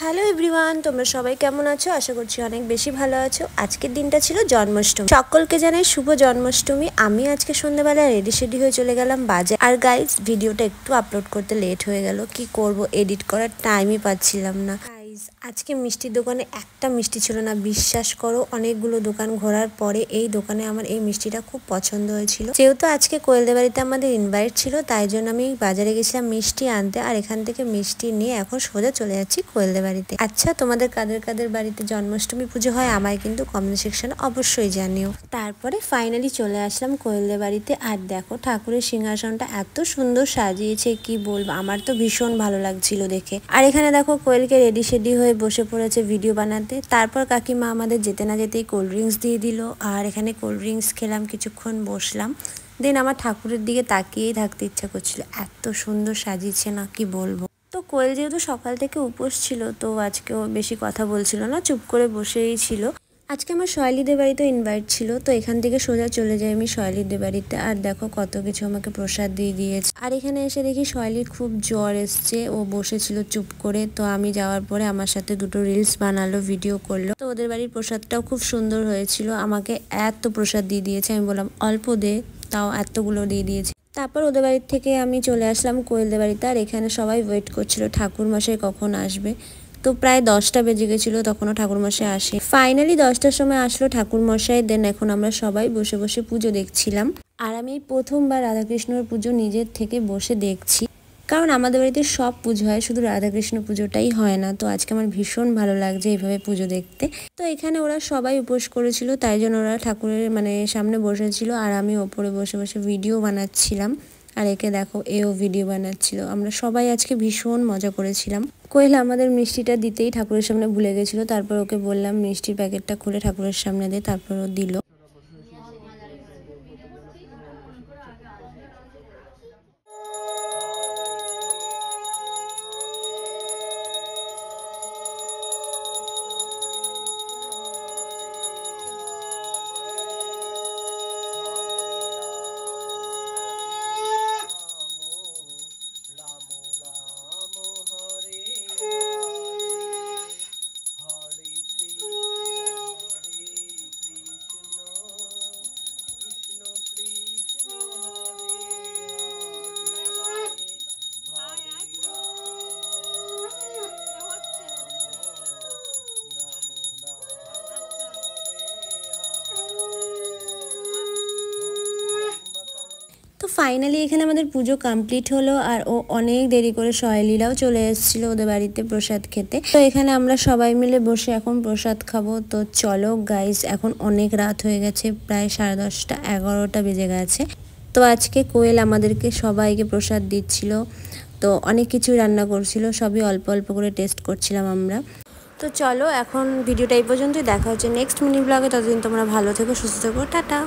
Hello everyone, তোমরা সবাই কেমন আছো? আশা করছি অনেক বেশি ভালো আছো। আজকের দিনটা ছিল জন্মাষ্টমী। সকলকে জানাই শুভ জন্মাষ্টমী। আমি আজকে সন্ধ্যাবেলা রেডি হয়ে চলে গেলাম বাজার। আর গাইস, ভিডিওটা একটু আপলোড করতে লেট হয়ে গেল। কি করব, এডিট করার টাইমই পাচ্ছিলাম না। গাইস, আজকে মিষ্টির দোকানে একটা মিষ্টি ছিল না, বিশ্বাস করো। অনেকগুলো দোকান ঘোরার পরে এই দোকানে আমার এই মিষ্টিটা খুব পছন্দ হয়েছিল। যেহেতু আজকে কোয়েলদের বাড়িতে আমাদের ইনভাইট ছিল, তাই জন্য আমি বাজারে গেছিলাম মিষ্টি আনতে। আর এখান থেকে মিষ্টি নিয়ে এখন সোজা চলে যাচ্ছি কোয়েলদের বাড়িতে। আচ্ছা, তোমাদের কাদের কাদের বাড়িতে জন্মাষ্টমী পুজো হয় আমায় কিন্তু কমেন্ট সেকশনে অবশ্যই জানিও। তারপরে ফাইনালি চলে আসলাম কোয়েলদের বাড়িতে। আর দেখো, ঠাকুরের সিংহাসনটা এত সুন্দর সাজিয়েছে, কি বলবো, আমার তো ভীষণ ভালো লাগছিল দেখে। আর এখানে দেখো, কোয়েলকে রেডি হয়ে বসে পড়েছে ভিডিও বানাতে। তারপর কাকিমা আমাদের যেতে না যেতেই কোল্ড ড্রিঙ্কস দিয়ে দিল। আর এখানে কোল্ড ড্রিঙ্কস খেলাম, কিছুক্ষণ বসলাম। দেন আমার ঠাকুরের দিকে তাকিয়েই থাকতে ইচ্ছা করছিল, এত সুন্দর সাজিয়েছে না, কি বলবো। তো কোয়েল যেহেতু সকাল থেকে উপোস ছিল, তো আজকেও বেশি কথা বলছিল না, চুপ করে বসেই ছিল। আজকে আমার শৈলীদের বাড়িতে ইনভাইট ছিল, তো এখান থেকে সোজা চলে যাই আমি শৈলীদের বাড়িতে। আর দেখো, কত কিছু আমাকে প্রসাদ দিয়ে দিয়েছে। আর এখানে এসে দেখি শৈলীর খুব জ্বর এসছে, ও বসেছিল চুপ করে। তো আমি যাওয়ার পরে আমার সাথে দুটো রিলস বানালো, ভিডিও করলো। তো ওদের বাড়ির প্রসাদটাও খুব সুন্দর হয়েছিল। আমাকে এত প্রসাদ দিয়ে দিয়েছে, আমি বললাম অল্প দে, তাও এতগুলো দিয়ে দিয়েছে। তারপর ওদের বাড়ির থেকে আমি চলে আসলাম কোয়েলদের বাড়িতে। আর এখানে সবাই ওয়েট করছিল ঠাকুরমশাই কখন আসবে। তো প্রায় 10টা বেজে গেছিলো, তখনও ঠাকুরমশাই আসে। ফাইনালি 10টার সময় আসলো ঠাকুরমশাই। দেন এখন আমরা সবাই বসে বসে পুজো দেখছিলাম। আর আমি প্রথমবার রাধাকৃষ্ণর পুজো নিজের থেকে বসে দেখছি, কারণ আমাদের বাড়িতে সব পুজো হয়, শুধু রাধাকৃষ্ণ পুজোটাই হয় না। তো আজকে আমার ভীষণ ভালো লাগছে এইভাবে পুজো দেখতে। তো এখানে ওরা সবাই উপোস করেছিল, তাই জন্য ওরা ঠাকুরের সামনে বসেছিল। আর আমি ওপরে বসে বসে ভিডিও বানাচ্ছিলাম। আর একে দেখো, এও ভিডিও বানাচ্ছিল। আমরা সবাই আজকে ভীষণ মজা করেছিলাম। কোয়েল আমাদের মিষ্টিটা দিতেই ঠাকুরের সামনে ভুলে গেছিলো। তারপর ওকে বললাম মিষ্টির প্যাকেটটা খুলে ঠাকুরের সামনে দে, তারপর ও দিল। তো ফাইনালি এখানে আমাদের পুজো কমপ্লিট হলো। আর ও অনেক দেরি করে শৈলীরাও চলে এসেছিলো ওদের বাড়িতে প্রসাদ খেতে। তো এখানে আমরা সবাই মিলে বসে এখন প্রসাদ খাবো। তো চলো গাইস, এখন অনেক রাত হয়ে গেছে, প্রায় 10:30 11টা বেজে গেছে। তো আজকে কোয়েল আমাদেরকে সবাইকে প্রসাদ দিচ্ছিল। তো অনেক কিছু রান্না করছিল, সবই অল্প অল্প করে টেস্ট করছিলাম আমরা। তো চলো, এখন ভিডিওটা এই পর্যন্তই। দেখা হচ্ছে নেক্সট মিনি ব্লগে। ততদিন তোমরা ভালো থেকো, সুস্থ থেকো, টাটা।